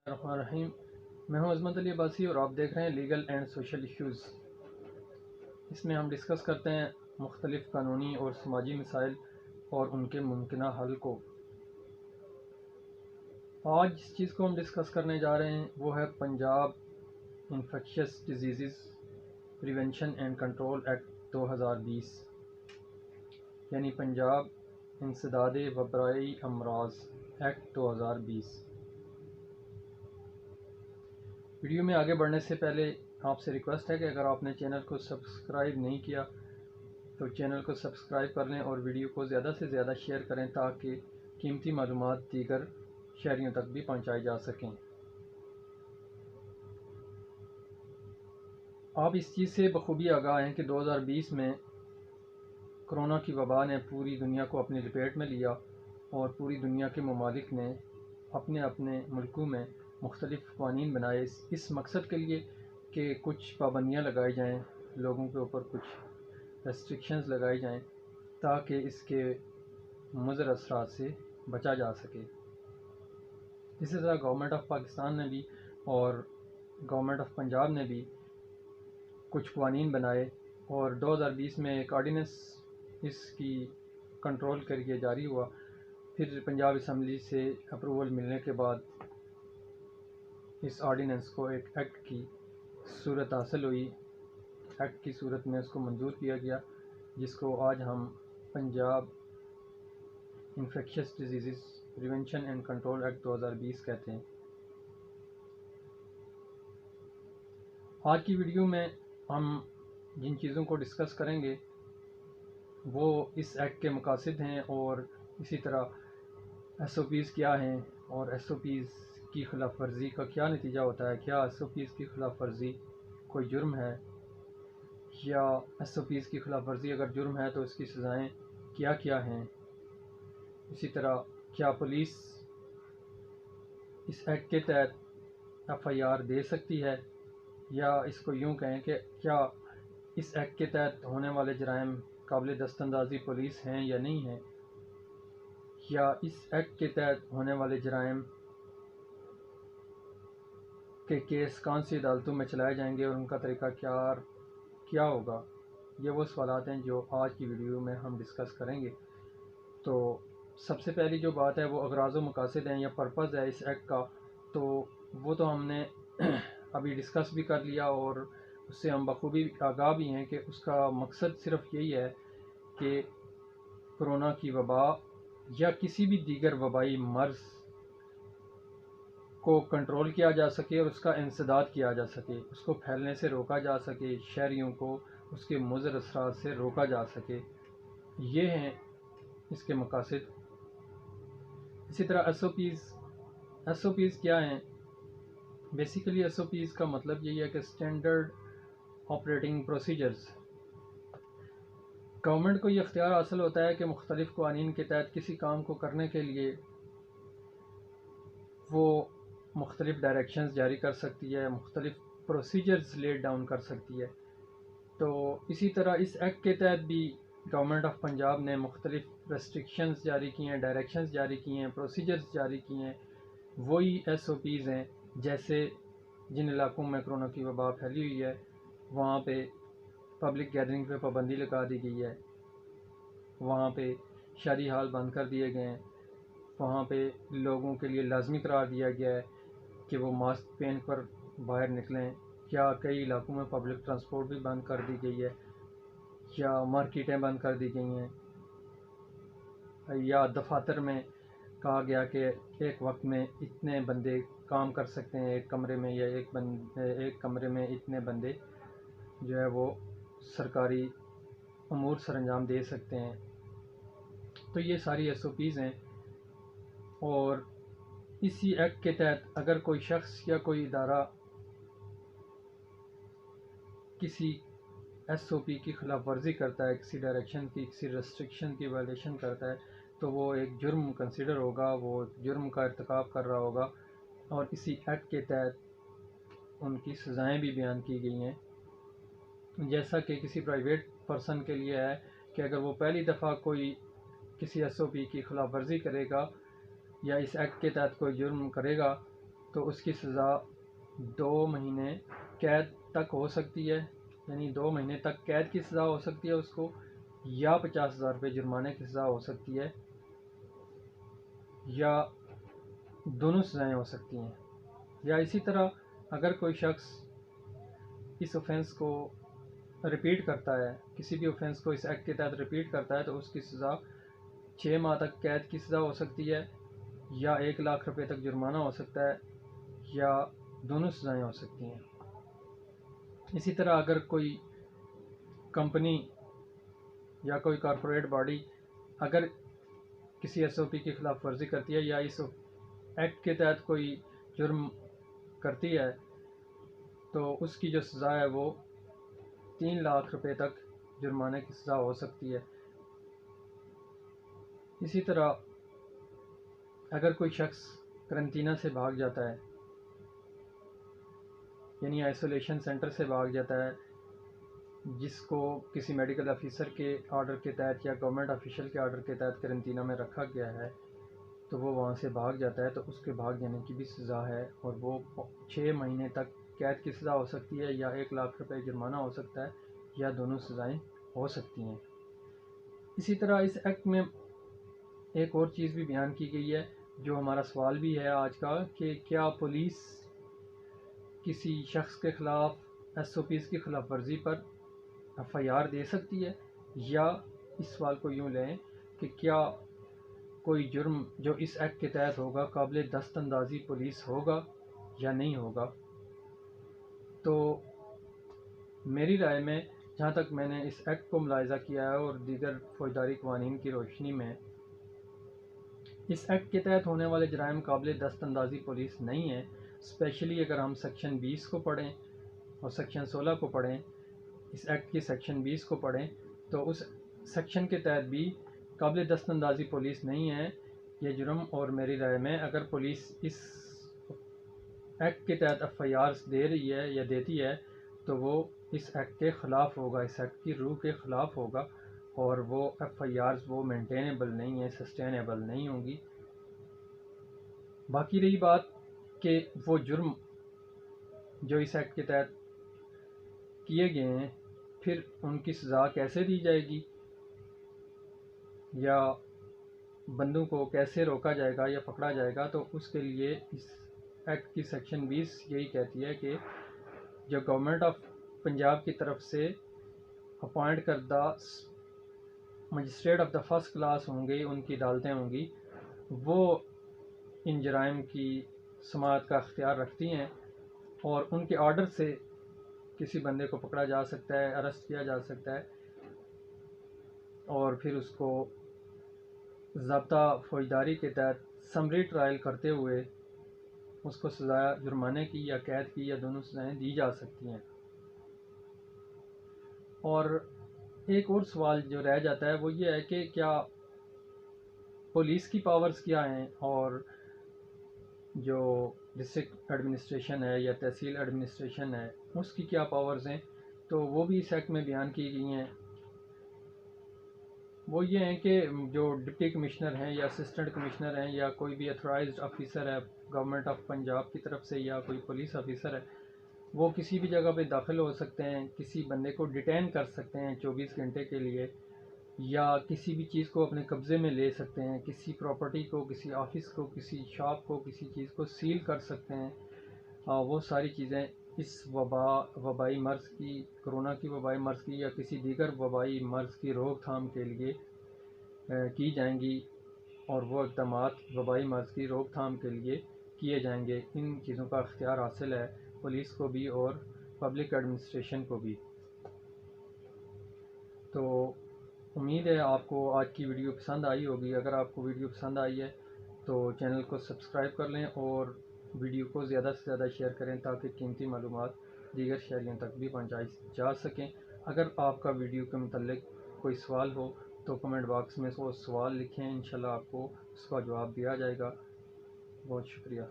الرحمن الرحیم، میں ہوں عظمت علی عباسی اور آپ دیکھ رہے ہیں لیگل اینڈ سوشل ایشوز۔ اس میں ہم ڈسکس کرتے ہیں مختلف قانونی اور سماجی مسائل اور ان کے ممکنہ حل کو۔ آج جس چیز کو ہم ڈسکس کرنے جا رہے ہیں وہ ہے Punjab infectious diseases prevention and control act 2020، یعنی پنجاب انسداد وبائی امراض ایکٹ 2020۔ ویڈیو میں آگے بڑھنے سے پہلے آپ سے ریکویسٹ ہے کہ اگر آپ نے چینل کو سبسکرائب نہیں کیا تو چینل کو سبسکرائب کر لیں اور ویڈیو کو زیادہ سے زیادہ شیئر کریں تاکہ قیمتی معلومات دیگر شہریوں تک بھی پہنچائی جا سکیں۔ آپ اس چیز سے بخوبی آگاہ ہیں کہ 2020 میں کرونا کی وبا نے پوری دنیا کو اپنی لپیٹ میں لیا اور پوری دنیا کے ممالک نے اپنے اپنے ملکوں میں مختلف قوانین بنائے اس مقصد کے لیے کہ کچھ پابندیاں لگائی جائیں، لوگوں کے اوپر کچھ ریسٹرکشنز لگائی جائیں تاکہ اس کے مضر اثرات سے بچا جا سکے۔ اسی طرح گورنمنٹ آف پاکستان نے بھی اور گورنمنٹ آف پنجاب نے بھی کچھ قوانین بنائے اور 2020 میں ایک آرڈیننس اس کی کنٹرول کے لیے جاری ہوا۔ پھر پنجاب اسمبلی سے اپروول ملنے کے بعد اس آرڈیننس کو ایک ایکٹ کی صورت حاصل ہوئی، ایکٹ کی صورت میں اس کو منظور کیا گیا، جس کو آج ہم Punjab infectious diseases prevention and control act 2020 کہتے ہیں۔ آج کی ویڈیو میں ہم جن چیزوں کو ڈسکس کریں گے وہ اس ایکٹ کے مقاصد ہیں اور اسی طرح ایس او پیز کیا ہیں اور ایس او پیز کی خلاف ورزی کا کیا نتیجہ ہوتا ہے، کیا ایس او پیز کی خلاف ورزی کوئی جرم ہے، یا ایس او پیز کی خلاف ورزی اگر جرم ہے تو اس کی سزائیں کیا کیا ہیں، اسی طرح کیا پولیس اس ایکٹ کے تحت ایف آئی آر دے سکتی ہے، یا اس کو یوں کہیں کہ کیا اس ایکٹ کے تحت ہونے والے جرائم قابل دست اندازی پولیس ہیں یا نہیں ہیں، یا اس ایکٹ کے تحت ہونے والے جرائم کے کیس کون سی عدالتوں میں چلائے جائیں گے اور ان کا طریقہ کیا ہوگا۔ یہ وہ سوالات ہیں جو آج کی ویڈیو میں ہم ڈسکس کریں گے۔ تو سب سے پہلی جو بات ہے وہ اغراض و مقاصد ہیں یا پرپز ہے اس ایکٹ کا، تو وہ تو ہم نے ابھی ڈسکس بھی کر لیا اور اس سے ہم بخوبی آگاہ بھی ہیں کہ اس کا مقصد صرف یہی ہے کہ کرونا کی وبا یا کسی بھی دیگر وبائی مرض کو کنٹرول کیا جا سکے اور اس کا انسداد کیا جا سکے، اس کو پھیلنے سے روکا جا سکے، شہریوں کو اس کے مضر اثرات سے روکا جا سکے۔ یہ ہیں اس کے مقاصد۔ اسی طرح ایس او پیز کیا ہیں؟ بیسیکلی ایس او پیز کا مطلب یہی ہے کہ اسٹینڈرڈ آپریٹنگ پروسیجرز۔ گورنمنٹ کو یہ اختیار حاصل ہوتا ہے کہ مختلف قوانین کے تحت کسی کام کو کرنے کے لیے وہ مختلف ڈائریکشنز جاری کر سکتی ہے، مختلف پروسیجرز لیٹ ڈاؤن کر سکتی ہے۔ تو اسی طرح اس ایکٹ کے تحت بھی گورنمنٹ آف پنجاب نے مختلف ریسٹرکشنز جاری کی ہیں، ڈائریکشنز جاری کی ہیں، پروسیجرز جاری کی ہیں۔ وہی ایس او پیز ہیں جیسے جن علاقوں میں کرونا کی وبا پھیلی ہوئی ہے وہاں پہ پبلک گیدرنگ پہ پابندی لگا دی گئی ہے، وہاں پہ شادی ہال بند کر دیے گئے ہیں، وہاں پہ لوگوں کے لیے لازمی قرار دیا گیا ہے کہ وہ ماسک پہن کر باہر نکلیں، یا کئی علاقوں میں پبلک ٹرانسپورٹ بھی بند کر دی گئی ہے، یا مارکیٹیں بند کر دی گئی ہیں، یا دفاتر میں کہا گیا کہ ایک وقت میں اتنے بندے کام کر سکتے ہیں ایک کمرے میں، یا ایک کمرے میں اتنے بندے جو ہے وہ سرکاری امور سر انجام دے سکتے ہیں۔ تو یہ ساری ایس او پیز ہیں، اور اسی ایکٹ کے تحت اگر کوئی شخص یا کوئی ادارہ کسی ایس او پی کی خلاف ورزی کرتا ہے، کسی ڈائریکشن کی، کسی ریسٹرکشن کی وائلیشن کرتا ہے، تو وہ ایک جرم کنسیڈر ہوگا، وہ ایک جرم کا ارتکاب کر رہا ہوگا، اور اسی ایکٹ کے تحت ان کی سزائیں بھی بیان کی گئی ہیں۔ جیسا کہ کسی پرائیویٹ پرسن کے لیے ہے کہ اگر وہ پہلی دفعہ کوئی کسی ایس او پی کی خلاف ورزی کرے گا یا اس ایکٹ کے تحت کوئی جرم کرے گا تو اس کی سزا 2 مہینے قید تک ہو سکتی ہے، یعنی 2 مہینے تک قید کی سزا ہو سکتی ہے اس کو، یا 50,000 روپے جرمانے کی سزا ہو سکتی ہے، یا دونوں سزائیں ہو سکتی ہیں۔ یا اسی طرح اگر کوئی شخص اس اوفینس کو ریپیٹ کرتا ہے، کسی بھی اوفینس کو اس ایکٹ کے تحت ریپیٹ کرتا ہے، تو اس کی سزا 6 ماہ تک قید کی سزا ہو سکتی ہے، یا 1 لاکھ روپے تک جرمانہ ہو سکتا ہے، یا دونوں سزائیں ہو سکتی ہیں۔ اسی طرح اگر کوئی کمپنی یا کوئی کارپوریٹ باڈی اگر کسی ایس او پی کی خلاف ورزی کرتی ہے یا اس ایکٹ کے تحت کوئی جرم کرتی ہے، تو اس کی جو سزا ہے وہ 3 لاکھ روپے تک جرمانے کی سزا ہو سکتی ہے۔ اسی طرح اگر کوئی شخص قرنطینہ سے بھاگ جاتا ہے، یعنی آئسولیشن سینٹر سے بھاگ جاتا ہے، جس کو کسی میڈیکل آفیسر کے آرڈر کے تحت یا گورنمنٹ آفیشل کے آرڈر کے تحت قرنطینہ میں رکھا گیا ہے، تو وہ وہاں سے بھاگ جاتا ہے، تو اس کے بھاگ جانے کی بھی سزا ہے، اور وہ 6 مہینے تک قید کی سزا ہو سکتی ہے، یا 1 لاکھ روپے جرمانہ ہو سکتا ہے، یا دونوں سزائیں ہو سکتی ہیں۔ اسی طرح اس ایکٹ میں ایک اور چیز بھی بیان کی گئی ہے، جو ہمارا سوال بھی ہے آج کا، کہ کیا پولیس کسی شخص کے خلاف ایس او پیز کی خلاف ورزی پر ایف آئی آر دے سکتی ہے، یا اس سوال کو یوں لیں کہ کیا کوئی جرم جو اس ایکٹ کے تحت ہوگا قابل دست اندازی پولیس ہوگا یا نہیں ہوگا؟ تو میری رائے میں، جہاں تک میں نے اس ایکٹ کو ملاحظہ کیا ہے اور دیگر فوجداری قوانین کی روشنی میں، اس ایکٹ کے تحت ہونے والے جرائم قابل دست اندازی پولیس نہیں ہیں، اسپیشلی اگر ہم سیکشن 20 کو پڑھیں اور سیکشن 16 کو پڑھیں، اس ایکٹ کی سیکشن 20 کو پڑھیں، تو اس سیکشن کے تحت بھی قابل دست اندازی پولیس نہیں ہے یہ جرم، اور میری رائے میں اگر پولیس اس ایکٹ کے تحت ایف آئی آرز دے رہی ہے یا دیتی ہے، تو وہ اس ایکٹ کے خلاف ہوگا، اس ایکٹ کی روح کے خلاف ہوگا، اور وہ ایف آئی آرز وہ مینٹینیبل نہیں ہیں، سسٹینیبل نہیں ہوں گی۔ باقی رہی بات کہ وہ جرم جو اس ایکٹ کے تحت کیے گئے ہیں، پھر ان کی سزا کیسے دی جائے گی، یا بندوں کو کیسے روکا جائے گا یا پکڑا جائے گا، تو اس کے لیے اس ایکٹ کی سیکشن 20 یہی کہتی ہے کہ جو گورنمنٹ آف پنجاب کی طرف سے اپوائنٹ کردہ magistrate of the first class ہوں گے، ان کی عدالتیں ہوں گی، وہ ان جرائم کی سماعت کا اختیار رکھتی ہیں، اور ان کے آرڈر سے کسی بندے کو پکڑا جا سکتا ہے، اریسٹ کیا جا سکتا ہے، اور پھر اس کو ضابطہ فوجداری کے تحت سمری ٹرائل کرتے ہوئے اس کو سزا جرمانے کی یا قید کی یا دونوں سزائیں دی جا سکتی ہیں۔ اور ایک اور سوال جو رہ جاتا ہے وہ یہ ہے کہ کیا پولیس کی پاورز کیا ہیں، اور جو ڈسٹرکٹ ایڈمنسٹریشن ہے یا تحصیل ایڈمنسٹریشن ہے اس کی کیا پاورز ہیں؟ تو وہ بھی اس ایکٹ میں بیان کی گئی ہیں۔ وہ یہ ہیں کہ جو ڈپٹی کمشنر ہیں یا اسسٹنٹ کمشنر ہیں یا کوئی بھی اتھورائزڈ آفیسر ہے گورنمنٹ آف پنجاب کی طرف سے، یا کوئی پولیس آفیسر ہے، وہ کسی بھی جگہ پہ داخل ہو سکتے ہیں، کسی بندے کو ڈیٹین کر سکتے ہیں 24 گھنٹے کے لیے، یا کسی بھی چیز کو اپنے قبضے میں لے سکتے ہیں، کسی پراپرٹی کو، کسی آفس کو، کسی شاپ کو، کسی چیز کو سیل کر سکتے ہیں۔ وہ ساری چیزیں اس وبائی مرض کی، کرونا کی وبائی مرض کی یا کسی دیگر وبائی مرض کی روک تھام کے لیے کی جائیں گی، اور وہ اقدامات وبائی مرض کی روک تھام کے لیے کیے جائیں گے۔ ان چیزوں کا اختیار حاصل ہے پولیس کو بھی اور پبلک ایڈمنسٹریشن کو بھی۔ تو امید ہے آپ کو آج کی ویڈیو پسند آئی ہوگی۔ اگر آپ کو ویڈیو پسند آئی ہے تو چینل کو سبسکرائب کر لیں اور ویڈیو کو زیادہ سے زیادہ شیئر کریں تاکہ قیمتی معلومات دیگر شہریوں تک بھی پہنچائی جا سکیں۔ اگر آپ کا ویڈیو کے متعلق کوئی سوال ہو تو کمنٹ باکس میں وہ سوال لکھیں، انشاءاللہ آپ کو اس کا جواب دیا جائے گا۔ بہت شکریہ۔